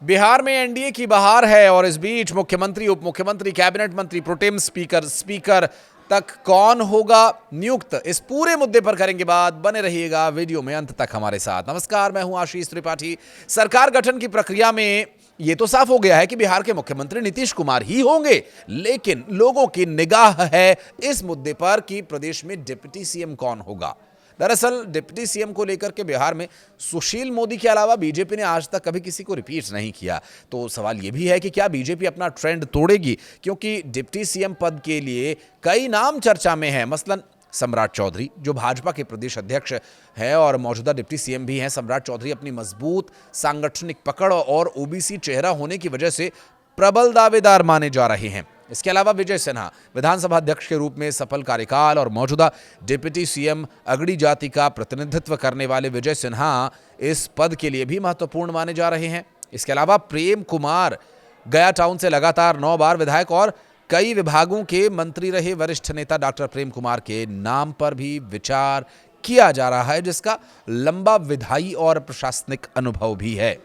बिहार में एनडीए की बहार है और इस बीच मुख्यमंत्री, उप मुख्यमंत्री, कैबिनेट मंत्री, प्रोटेम स्पीकर तक कौन होगा नियुक्त, इस पूरे मुद्दे पर करेंगे बात। बने रहिएगा वीडियो में अंत तक हमारे साथ। नमस्कार, मैं हूं आशीष त्रिपाठी। सरकार गठन की प्रक्रिया में यह तो साफ हो गया है कि बिहार के मुख्यमंत्री नीतीश कुमार ही होंगे, लेकिन लोगों की निगाह है इस मुद्दे पर कि प्रदेश में डिप्टी सीएम कौन होगा। दरअसल डिप्टी सीएम को लेकर के बिहार में सुशील मोदी के अलावा बीजेपी ने आज तक कभी किसी को रिपीट नहीं किया। तो सवाल यह भी है कि क्या बीजेपी अपना ट्रेंड तोड़ेगी, क्योंकि डिप्टी सीएम पद के लिए कई नाम चर्चा में हैं। मसलन सम्राट चौधरी, जो भाजपा के प्रदेश अध्यक्ष हैं और मौजूदा डिप्टी सीएम भी हैं। सम्राट चौधरी अपनी मजबूत सांगठनिक पकड़ और ओबीसी चेहरा होने की वजह से प्रबल दावेदार माने जा रहे हैं। इसके अलावा विजय सिन्हा, विधानसभा अध्यक्ष के रूप में सफल कार्यकाल और मौजूदा डिप्टी सीएम अगड़ी जाति का प्रतिनिधित्व करने वाले विजय सिन्हा इस पद के लिए भी महत्वपूर्ण माने जा रहे हैं। इसके अलावा प्रेम कुमार, गया टाउन से लगातार 9 बार विधायक और कई विभागों के मंत्री रहे वरिष्ठ नेता डॉक्टर प्रेम कुमार के नाम पर भी विचार किया जा रहा है, जिसका लंबा विधायी और प्रशासनिक अनुभव भी है।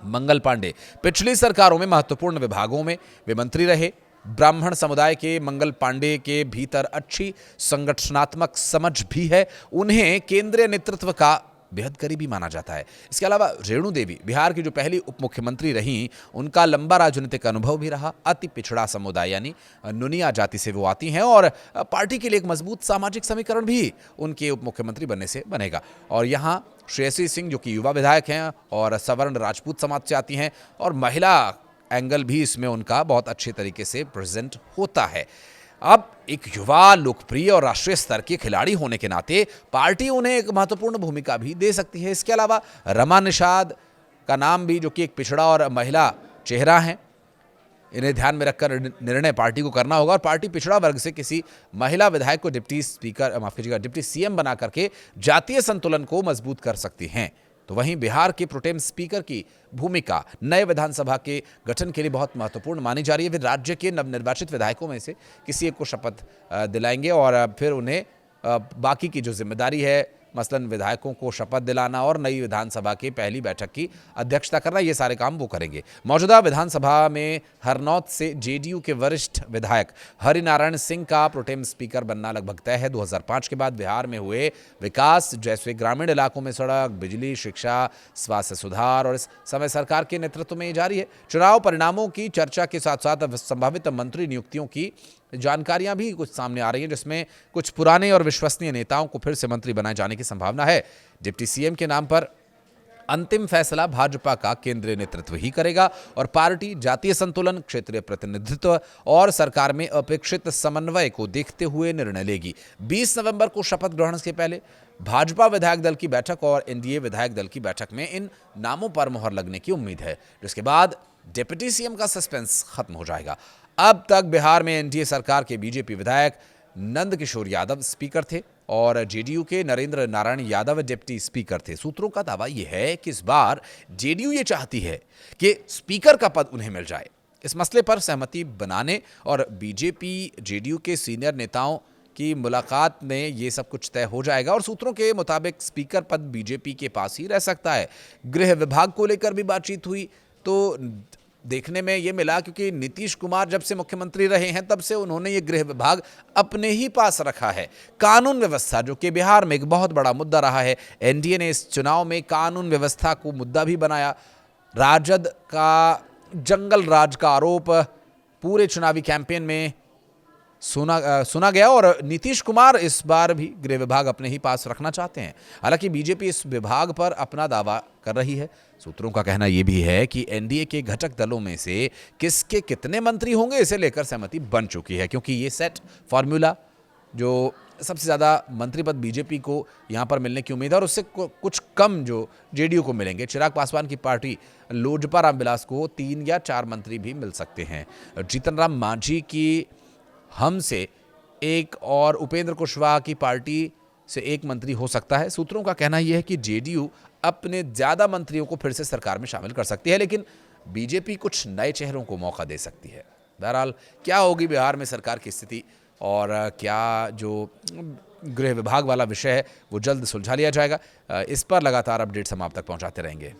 मंगल पांडे पिछली सरकारों में महत्वपूर्ण विभागों में वे मंत्री रहे। ब्राह्मण समुदाय के मंगल पांडे के भीतर अच्छी संगठनात्मक समझ भी है। उन्हें केंद्रीय नेतृत्व का बेहद करीबी माना जाता है। इसके अलावा रेणु देवी, बिहार की जो पहली उप मुख्यमंत्री रहीं, उनका लंबा राजनीतिक अनुभव भी रहा। अति पिछड़ा समुदाय यानी नुनिया जाति से वो आती हैं और पार्टी के लिए एक मजबूत सामाजिक समीकरण भी उनके उप मुख्यमंत्री बनने से बनेगा। और यहाँ श्रेयसी सिंह, जो कि युवा विधायक हैं और सवर्ण राजपूत समाज से आती हैं, और महिला एंगल भी इसमें उनका बहुत अच्छे तरीके से प्रेजेंट होता है। अब एक युवा, लोकप्रिय और राष्ट्रीय स्तर के खिलाड़ी होने के नाते पार्टी उन्हें एक महत्वपूर्ण भूमिका भी दे सकती है। इसके अलावा रमा निषाद का नाम भी, जो कि एक पिछड़ा और महिला चेहरा है, इन्हें ध्यान में रखकर निर्णय पार्टी को करना होगा और पार्टी पिछड़ा वर्ग से किसी महिला विधायक को डिप्टी सीएम बना करके जातीय संतुलन को मजबूत कर सकती हैं। तो वहीं बिहार के प्रोटेम स्पीकर की भूमिका नए विधानसभा के गठन के लिए बहुत महत्वपूर्ण मानी जा रही है। वे राज्य के नवनिर्वाचित विधायकों में से किसी एक को शपथ दिलाएंगे और फिर उन्हें बाकी की जो जिम्मेदारी है, मसलन विधायकों को शपथ दिलाना और नई विधानसभा की पहली बैठक की अध्यक्षता करना, ये सारे काम वो करेंगे। मौजूदा विधानसभा में हरनौत से जेडीयू के वरिष्ठ विधायक हरिनारायण सिंह का प्रोटेम स्पीकर बनना लगभग तय है। 2005 के बाद बिहार में हुए विकास, जैसे ग्रामीण इलाकों में सड़क, बिजली, शिक्षा, स्वास्थ्य सुधार, और इस समय सरकार के नेतृत्व में जारी है। चुनाव परिणामों की चर्चा के साथ साथ संभावित मंत्री नियुक्तियों की जानकारियां भी कुछ सामने आ रही हैं, जिसमें कुछ पुराने और विश्वसनीय नेताओं को फिर से मंत्री बनाए जाने की संभावना है। डिप्टी सीएम के नाम पर अंतिम फैसला भाजपा का केंद्रीय नेतृत्व ही करेगा और पार्टी जातीय संतुलन, क्षेत्रीय प्रतिनिधित्व और सरकार में अपेक्षित समन्वय को देखते हुए निर्णय लेगी। 20 नवंबर को शपथ ग्रहण से पहले भाजपा विधायक दल की बैठक और एनडीए विधायक दल की बैठक में इन नामों पर मुहर लगने की उम्मीद है, जिसके बाद डिप्टी सीएम का सस्पेंस खत्म हो जाएगा। अब तक बिहार में एनडीए सरकार के बीजेपी विधायक नंद किशोर यादव स्पीकर थे और जेडीयू के नरेंद्र नारायण यादव डिप्टी स्पीकर थे। सूत्रों का दावा यह है कि इस बार जेडीयू ये चाहती है कि स्पीकर का पद उन्हें मिल जाए। इस मसले पर सहमति बनाने और बीजेपी जेडीयू के सीनियर नेताओं की मुलाकात में ये सब कुछ तय हो जाएगा और सूत्रों के मुताबिक स्पीकर पद बीजेपी के पास ही रह सकता है। गृह विभाग को लेकर भी बातचीत हुई तो देखने में ये मिला, क्योंकि नीतीश कुमार जब से मुख्यमंत्री रहे हैं तब से उन्होंने ये गृह विभाग अपने ही पास रखा है। कानून व्यवस्था, जो कि बिहार में एक बहुत बड़ा मुद्दा रहा है, एनडीए ने इस चुनाव में कानून व्यवस्था को मुद्दा भी बनाया। राजद का जंगल राज का आरोप पूरे चुनावी कैंपेन में सुना गया और नीतीश कुमार इस बार भी गृह विभाग अपने ही पास रखना चाहते हैं। हालांकि बीजेपी इस विभाग पर अपना दावा कर रही है। सूत्रों का कहना यह भी है कि एनडीए के घटक दलों में से किसके कितने मंत्री होंगे, इसे लेकर सहमति बन चुकी है, क्योंकि ये सेट फॉर्मूला, जो सबसे ज़्यादा मंत्री पद बीजेपी को यहाँ पर मिलने की उम्मीद है और उससे कुछ कम जो जेडीयू को मिलेंगे। चिराग पासवान की पार्टी लोजपा रामविलास को 3 या 4 मंत्री भी मिल सकते हैं। जीतन राम मांझी की हम से 1 और उपेंद्र कुशवाहा की पार्टी से 1 मंत्री हो सकता है। सूत्रों का कहना यह है कि जेडीयू अपने ज़्यादा मंत्रियों को फिर से सरकार में शामिल कर सकती है, लेकिन बीजेपी कुछ नए चेहरों को मौका दे सकती है। बहरहाल क्या होगी बिहार में सरकार की स्थिति और क्या जो गृह विभाग वाला विषय है वो जल्द सुलझा लिया जाएगा, इस पर लगातार अपडेट्स हम आप तक पहुंचाते रहेंगे।